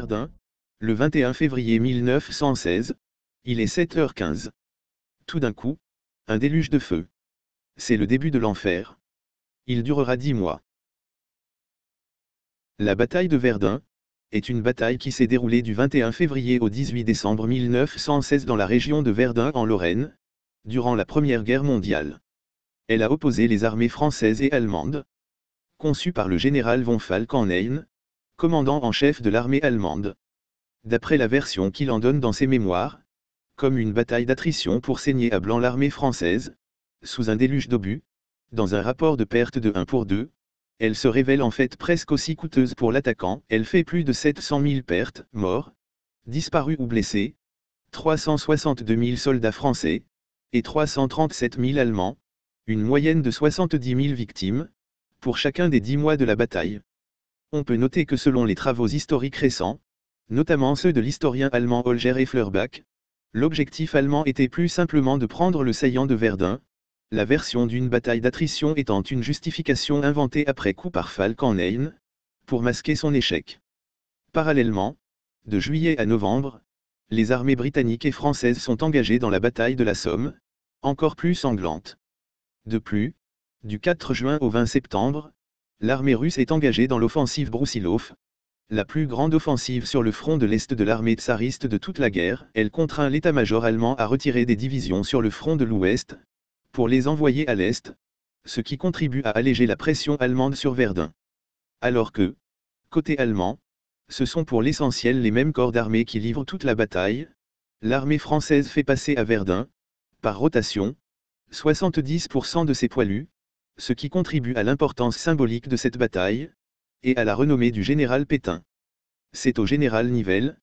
Verdun, le 21 février 1916, il est 7h15. Tout d'un coup, un déluge de feu. C'est le début de l'enfer. Il durera 10 mois. La bataille de Verdun est une bataille qui s'est déroulée du 21 février au 18 décembre 1916 dans la région de Verdun en Lorraine, durant la Première Guerre mondiale. Elle a opposé les armées françaises et allemandes, conçue par le général von Falkenhayn, commandant en chef de l'armée allemande. D'après la version qu'il en donne dans ses mémoires, comme une bataille d'attrition pour saigner à blanc l'armée française, sous un déluge d'obus, dans un rapport de perte de 1 pour 2, elle se révèle en fait presque aussi coûteuse pour l'attaquant, elle fait plus de 700 000 pertes, morts, disparus ou blessés, 362 000 soldats français, et 337 000 Allemands, une moyenne de 70 000 victimes, pour chacun des 10 mois de la bataille. On peut noter que selon les travaux historiques récents, notamment ceux de l'historien allemand Holger et Fleurbach, l'objectif allemand était plus simplement de prendre le saillant de Verdun, la version d'une bataille d'attrition étant une justification inventée après coup par Falkenhayn, pour masquer son échec. Parallèlement, de juillet à novembre, les armées britanniques et françaises sont engagées dans la bataille de la Somme, encore plus sanglante. De plus, du 4 juin au 20 septembre, l'armée russe est engagée dans l'offensive Broussilov, la plus grande offensive sur le front de l'Est de l'armée tsariste de toute la guerre. Elle contraint l'état-major allemand à retirer des divisions sur le front de l'Ouest, pour les envoyer à l'Est, ce qui contribue à alléger la pression allemande sur Verdun. Alors que, côté allemand, ce sont pour l'essentiel les mêmes corps d'armée qui livrent toute la bataille, l'armée française fait passer à Verdun, par rotation, 70% de ses poilus, ce qui contribue à l'importance symbolique de cette bataille, et à la renommée du général Pétain. C'est au général Nivelle,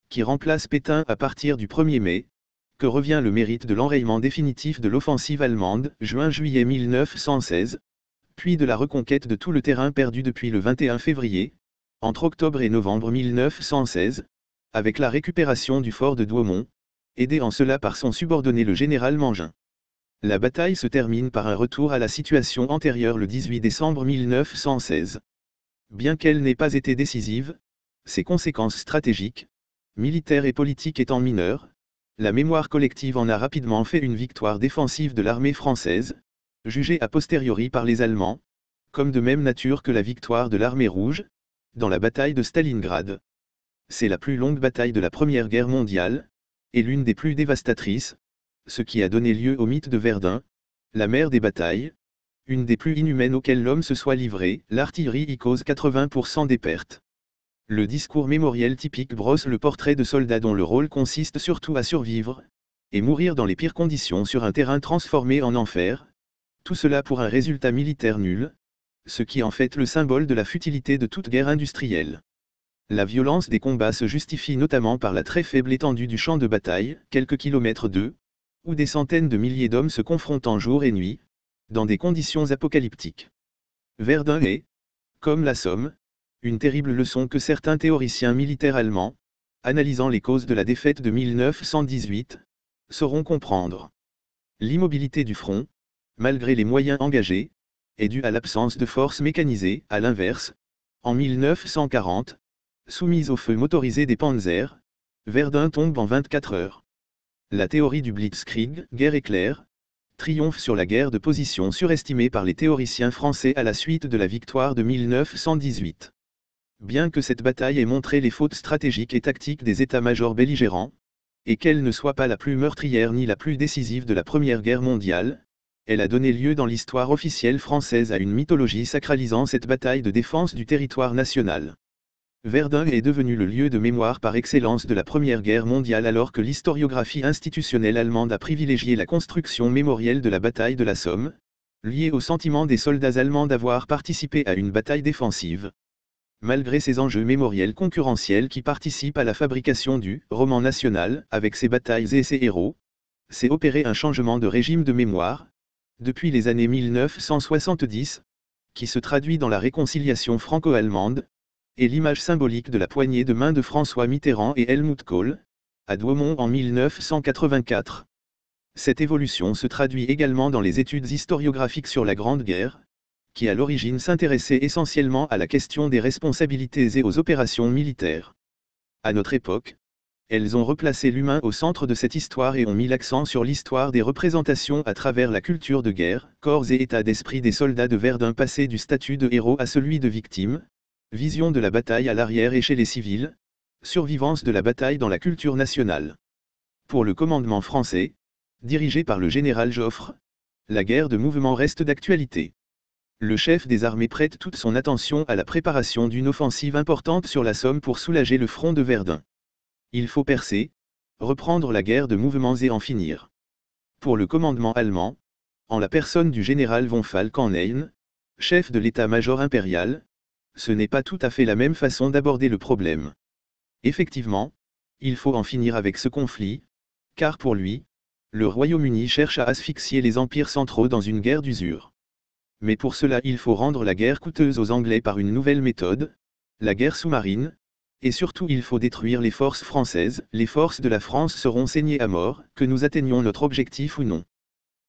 qui remplace Pétain à partir du 1er mai, que revient le mérite de l'enrayement définitif de l'offensive allemande, juin-juillet 1916, puis de la reconquête de tout le terrain perdu depuis le 21 février, entre octobre et novembre 1916, avec la récupération du fort de Douaumont, aidé en cela par son subordonné le général Mangin. La bataille se termine par un retour à la situation antérieure le 18 décembre 1916. Bien qu'elle n'ait pas été décisive, ses conséquences stratégiques, militaires et politiques étant mineures, la mémoire collective en a rapidement fait une victoire défensive de l'armée française, jugée a posteriori par les Allemands, comme de même nature que la victoire de l'armée rouge, dans la bataille de Stalingrad. C'est la plus longue bataille de la Première Guerre mondiale, et l'une des plus dévastatrices, ce qui a donné lieu au mythe de Verdun, la mère des batailles, une des plus inhumaines auxquelles l'homme se soit livré. L'artillerie y cause 80% des pertes. Le discours mémoriel typique brosse le portrait de soldats dont le rôle consiste surtout à survivre, et mourir dans les pires conditions sur un terrain transformé en enfer, tout cela pour un résultat militaire nul, ce qui en fait le symbole de la futilité de toute guerre industrielle. La violence des combats se justifie notamment par la très faible étendue du champ de bataille, quelques kilomètres où des centaines de milliers d'hommes se confrontent jour et nuit, dans des conditions apocalyptiques. Verdun est, comme la Somme, une terrible leçon que certains théoriciens militaires allemands, analysant les causes de la défaite de 1918, sauront comprendre. L'immobilité du front, malgré les moyens engagés, est due à l'absence de forces mécanisées. À l'inverse, en 1940, soumise au feu motorisé des panzers, Verdun tombe en 24 heures. La théorie du Blitzkrieg, guerre éclair, triomphe sur la guerre de position surestimée par les théoriciens français à la suite de la victoire de 1918. Bien que cette bataille ait montré les fautes stratégiques et tactiques des états-majors belligérants, et qu'elle ne soit pas la plus meurtrière ni la plus décisive de la Première Guerre mondiale, elle a donné lieu dans l'histoire officielle française à une mythologie sacralisant cette bataille de défense du territoire national. Verdun est devenu le lieu de mémoire par excellence de la Première Guerre mondiale alors que l'historiographie institutionnelle allemande a privilégié la construction mémorielle de la bataille de la Somme, liée au sentiment des soldats allemands d'avoir participé à une bataille défensive. Malgré ces enjeux mémoriels concurrentiels qui participent à la fabrication du roman national avec ses batailles et ses héros, s'est opéré un changement de régime de mémoire, depuis les années 1970, qui se traduit dans la réconciliation franco-allemande, et l'image symbolique de la poignée de main de François Mitterrand et Helmut Kohl, à Douaumont en 1984. Cette évolution se traduit également dans les études historiographiques sur la Grande Guerre, qui à l'origine s'intéressaient essentiellement à la question des responsabilités et aux opérations militaires. À notre époque, elles ont replacé l'humain au centre de cette histoire et ont mis l'accent sur l'histoire des représentations à travers la culture de guerre, corps et état d'esprit des soldats de Verdun passés du statut de héros à celui de victime, vision de la bataille à l'arrière et chez les civils, survivance de la bataille dans la culture nationale. Pour le commandement français, dirigé par le général Joffre, la guerre de mouvement reste d'actualité. Le chef des armées prête toute son attention à la préparation d'une offensive importante sur la Somme pour soulager le front de Verdun. Il faut percer, reprendre la guerre de mouvements et en finir. Pour le commandement allemand, en la personne du général von Falkenhayn, chef de l'état-major impérial, ce n'est pas tout à fait la même façon d'aborder le problème. Effectivement, il faut en finir avec ce conflit, car pour lui, le Royaume-Uni cherche à asphyxier les empires centraux dans une guerre d'usure. Mais pour cela il faut rendre la guerre coûteuse aux Anglais par une nouvelle méthode, la guerre sous-marine, et surtout il faut détruire les forces françaises, les forces de la France seront saignées à mort, que nous atteignions notre objectif ou non.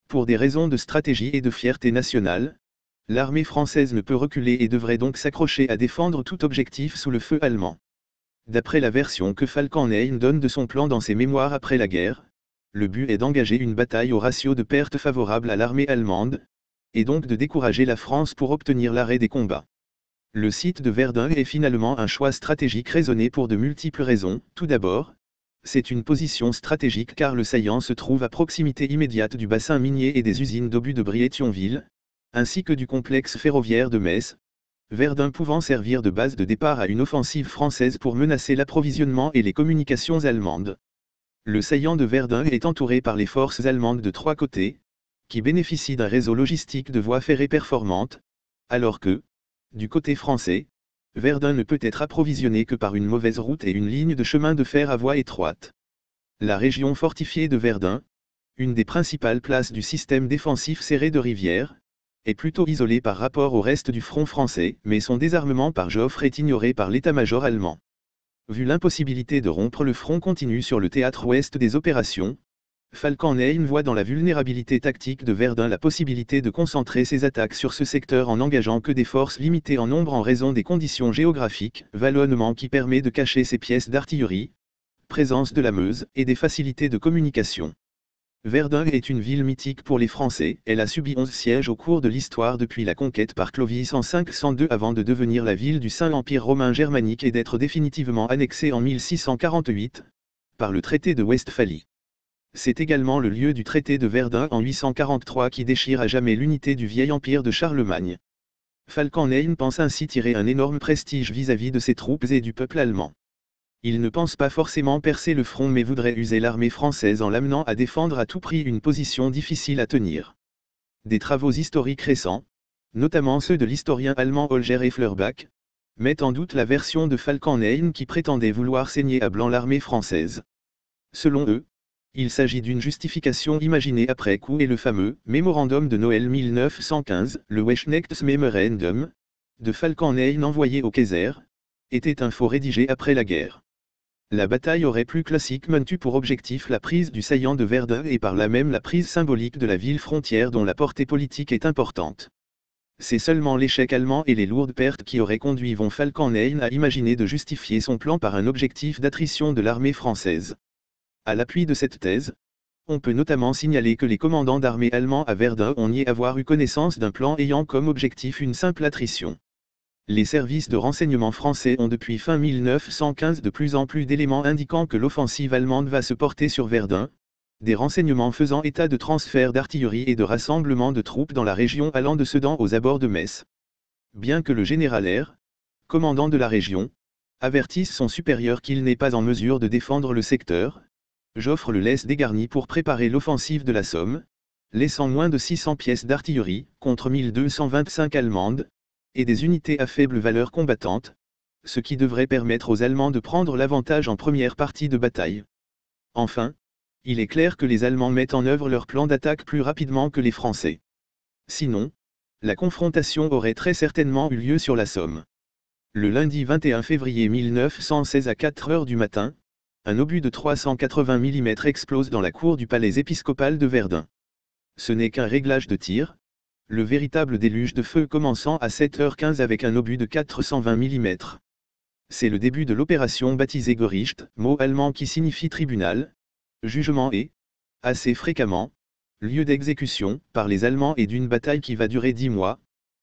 Pour des raisons de stratégie et de fierté nationale, l'armée française ne peut reculer et devrait donc s'accrocher à défendre tout objectif sous le feu allemand. D'après la version que Falkenhayn donne de son plan dans ses mémoires après la guerre, le but est d'engager une bataille au ratio de pertes favorable à l'armée allemande, et donc de décourager la France pour obtenir l'arrêt des combats. Le site de Verdun est finalement un choix stratégique raisonné pour de multiples raisons. Tout d'abord, c'est une position stratégique car le saillant se trouve à proximité immédiate du bassin minier et des usines d'obus de Brie et Thionville, ainsi que du complexe ferroviaire de Metz, Verdun pouvant servir de base de départ à une offensive française pour menacer l'approvisionnement et les communications allemandes. Le saillant de Verdun est entouré par les forces allemandes de trois côtés, qui bénéficient d'un réseau logistique de voies ferrées performantes, alors que, du côté français, Verdun ne peut être approvisionné que par une mauvaise route et une ligne de chemin de fer à voie étroite. La région fortifiée de Verdun, une des principales places du système défensif serré de Rivière, est plutôt isolée par rapport au reste du front français, mais son désarmement par Joffre est ignoré par l'état-major allemand. Vu l'impossibilité de rompre le front continu sur le théâtre ouest des opérations, Falkenhayn voit dans la vulnérabilité tactique de Verdun la possibilité de concentrer ses attaques sur ce secteur en n'engageant que des forces limitées en nombre en raison des conditions géographiques, vallonnement qui permet de cacher ses pièces d'artillerie, présence de la Meuse et des facilités de communication. Verdun est une ville mythique pour les Français, elle a subi 11 sièges au cours de l'histoire depuis la conquête par Clovis en 502 avant de devenir la ville du Saint-Empire romain germanique et d'être définitivement annexée en 1648, par le traité de Westphalie. C'est également le lieu du traité de Verdun en 843 qui déchire à jamais l'unité du vieil empire de Charlemagne. Falkenhayn pense ainsi tirer un énorme prestige vis-à-vis de ses troupes et du peuple allemand. Il ne pense pas forcément percer le front mais voudrait user l'armée française en l'amenant à défendre à tout prix une position difficile à tenir. Des travaux historiques récents, notamment ceux de l'historien allemand Holger et Fleurbach, mettent en doute la version de Falkenhayn qui prétendait vouloir saigner à blanc l'armée française. Selon eux, il s'agit d'une justification imaginée après coup et le fameux « Mémorandum de Noël 1915 », le Weihnachts-Memorandum, de Falkenhayn envoyé au Kaiser, était un faux rédigé après la guerre. La bataille aurait plus classiquement eu pour objectif la prise du saillant de Verdun et par là même la prise symbolique de la ville frontière dont la portée politique est importante. C'est seulement l'échec allemand et les lourdes pertes qui auraient conduit von Falkenhayn à imaginer de justifier son plan par un objectif d'attrition de l'armée française. À l'appui de cette thèse, on peut notamment signaler que les commandants d'armée allemands à Verdun ont nié avoir eu connaissance d'un plan ayant comme objectif une simple attrition. Les services de renseignement français ont depuis fin 1915 de plus en plus d'éléments indiquant que l'offensive allemande va se porter sur Verdun, des renseignements faisant état de transfert d'artillerie et de rassemblement de troupes dans la région allant de Sedan aux abords de Metz. Bien que le général R, commandant de la région, avertisse son supérieur qu'il n'est pas en mesure de défendre le secteur, Joffre le laisse dégarni pour préparer l'offensive de la Somme, laissant moins de 600 pièces d'artillerie, contre 1225 allemandes, et des unités à faible valeur combattante, ce qui devrait permettre aux Allemands de prendre l'avantage en première partie de bataille. Enfin, il est clair que les Allemands mettent en œuvre leur plan d'attaque plus rapidement que les Français. Sinon, la confrontation aurait très certainement eu lieu sur la Somme. Le lundi 21 février 1916 à 4 heures du matin, un obus de 380 mm explose dans la cour du palais épiscopal de Verdun. Ce n'est qu'un réglage de tir, le véritable déluge de feu commençant à 7h15 avec un obus de 420 mm. C'est le début de l'opération baptisée Gericht, mot allemand qui signifie tribunal, jugement et, assez fréquemment, lieu d'exécution, par les Allemands et d'une bataille qui va durer 10 mois,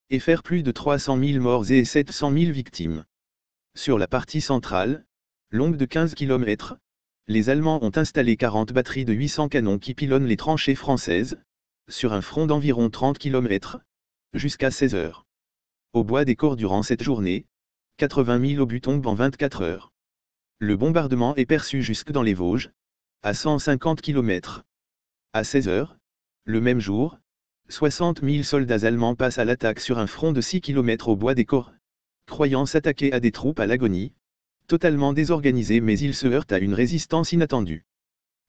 et faire plus de 300 000 morts et 700 000 victimes. Sur la partie centrale, longue de 15 km, les Allemands ont installé 40 batteries de 800 canons qui pilonnent les tranchées françaises, sur un front d'environ 30 km, jusqu'à 16 heures. Au bois des Corps durant cette journée, 80 000 obus tombent en 24 heures. Le bombardement est perçu jusque dans les Vosges, à 150 km. À 16 heures, le même jour, 60 000 soldats allemands passent à l'attaque sur un front de 6 km au bois des Corps, croyant s'attaquer à des troupes à l'agonie, totalement désorganisées, mais ils se heurtent à une résistance inattendue.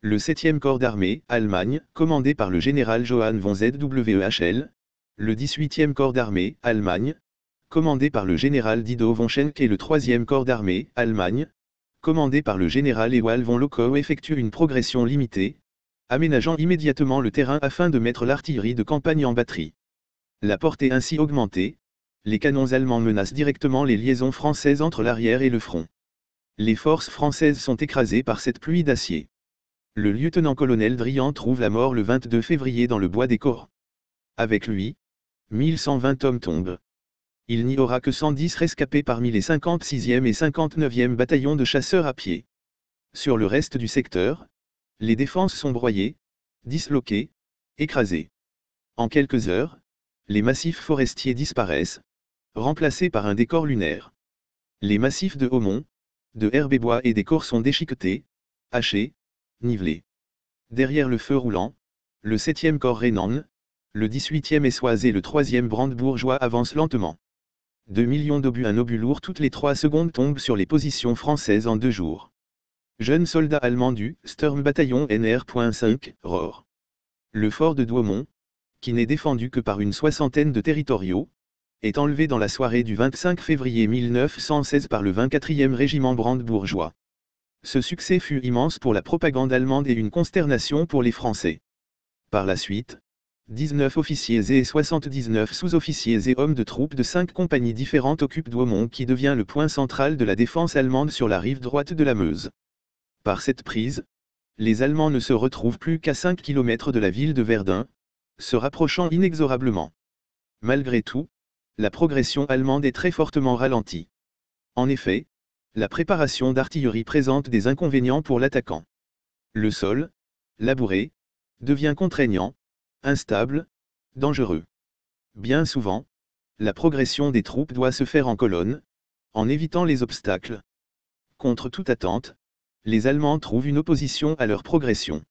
Le 7e corps d'armée, Allemagne, commandé par le général Johann von Zwechl, le 18e corps d'armée, Allemagne, commandé par le général Dido von Schenck, et le 3e corps d'armée, Allemagne, commandé par le général Ewald von Lockow, effectuent une progression limitée, aménageant immédiatement le terrain afin de mettre l'artillerie de campagne en batterie. La portée ainsi augmentée, les canons allemands menacent directement les liaisons françaises entre l'arrière et le front. Les forces françaises sont écrasées par cette pluie d'acier. Le lieutenant-colonel Drian trouve la mort le 22 février dans le bois des Corps. Avec lui, 1120 hommes tombent. Il n'y aura que 110 rescapés parmi les 56e et 59e bataillons de chasseurs à pied. Sur le reste du secteur, les défenses sont broyées, disloquées, écrasées. En quelques heures, les massifs forestiers disparaissent, remplacés par un décor lunaire. Les massifs de Haumont, de herbe et bois et des corps sont déchiquetés, hachés, nivelés. Derrière le feu roulant, le 7e corps rhénan, le 18e Essoise et le 3e brandebourgeois avancent lentement. 2 millions d'obus. Un obus lourd toutes les 3 secondes tombe sur les positions françaises en 2 jours. Jeunes soldats allemands du Sturmbataillon NR.5, Rohr. Le fort de Douaumont, qui n'est défendu que par une soixantaine de territoriaux, est enlevé dans la soirée du 25 février 1916 par le 24e régiment brandebourgeois. Ce succès fut immense pour la propagande allemande et une consternation pour les Français. Par la suite, 19 officiers et 79 sous-officiers et hommes de troupes de 5 compagnies différentes occupent Douaumont, qui devient le point central de la défense allemande sur la rive droite de la Meuse. Par cette prise, les Allemands ne se retrouvent plus qu'à 5 km de la ville de Verdun, se rapprochant inexorablement. Malgré tout, la progression allemande est très fortement ralentie. En effet, la préparation d'artillerie présente des inconvénients pour l'attaquant. Le sol, labouré, devient contraignant, instable, dangereux. Bien souvent, la progression des troupes doit se faire en colonne, en évitant les obstacles. Contre toute attente, les Allemands trouvent une opposition à leur progression.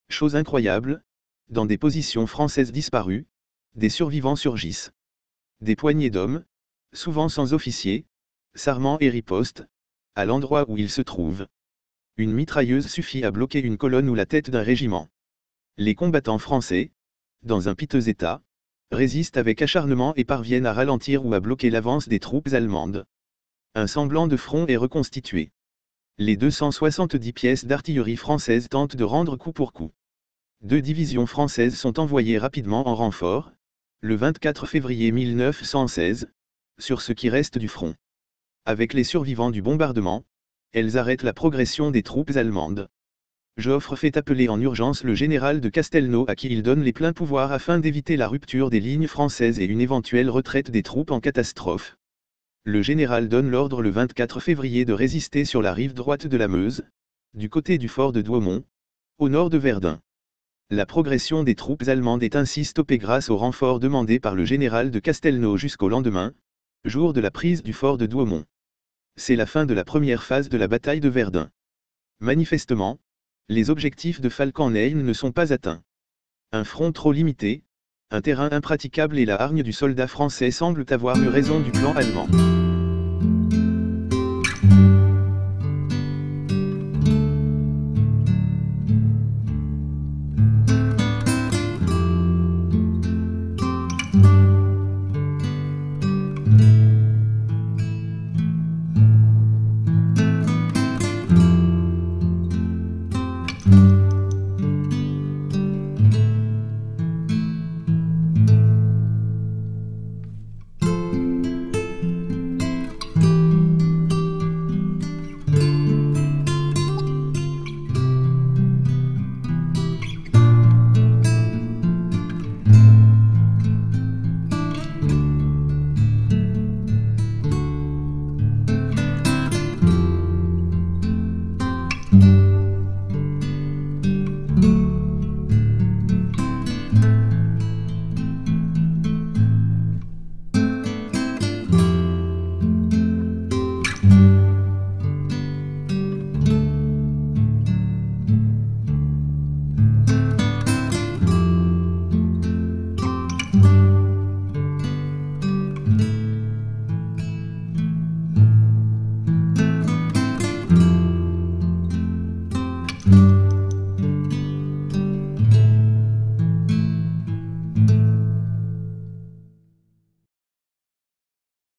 Chose incroyable, dans des positions françaises disparues, des survivants surgissent. Des poignées d'hommes, souvent sans officier, s'armant et ripostent, à l'endroit où ils se trouvent. Une mitrailleuse suffit à bloquer une colonne ou la tête d'un régiment. Les combattants français, dans un piteux état, résistent avec acharnement et parviennent à ralentir ou à bloquer l'avance des troupes allemandes. Un semblant de front est reconstitué. Les 270 pièces d'artillerie française tentent de rendre coup pour coup. 2 divisions françaises sont envoyées rapidement en renfort, le 24 février 1916, sur ce qui reste du front. Avec les survivants du bombardement, elles arrêtent la progression des troupes allemandes. Joffre fait appeler en urgence le général de Castelnau, à qui il donne les pleins pouvoirs afin d'éviter la rupture des lignes françaises et une éventuelle retraite des troupes en catastrophe. Le général donne l'ordre le 24 février de résister sur la rive droite de la Meuse, du côté du fort de Douaumont, au nord de Verdun. La progression des troupes allemandes est ainsi stoppée grâce au renfort demandé par le général de Castelnau jusqu'au lendemain, jour de la prise du fort de Douaumont. C'est la fin de la première phase de la bataille de Verdun. Manifestement, les objectifs de Falkenhayn ne sont pas atteints. Un front trop limité, un terrain impraticable et la hargne du soldat français semblent avoir eu raison du plan allemand.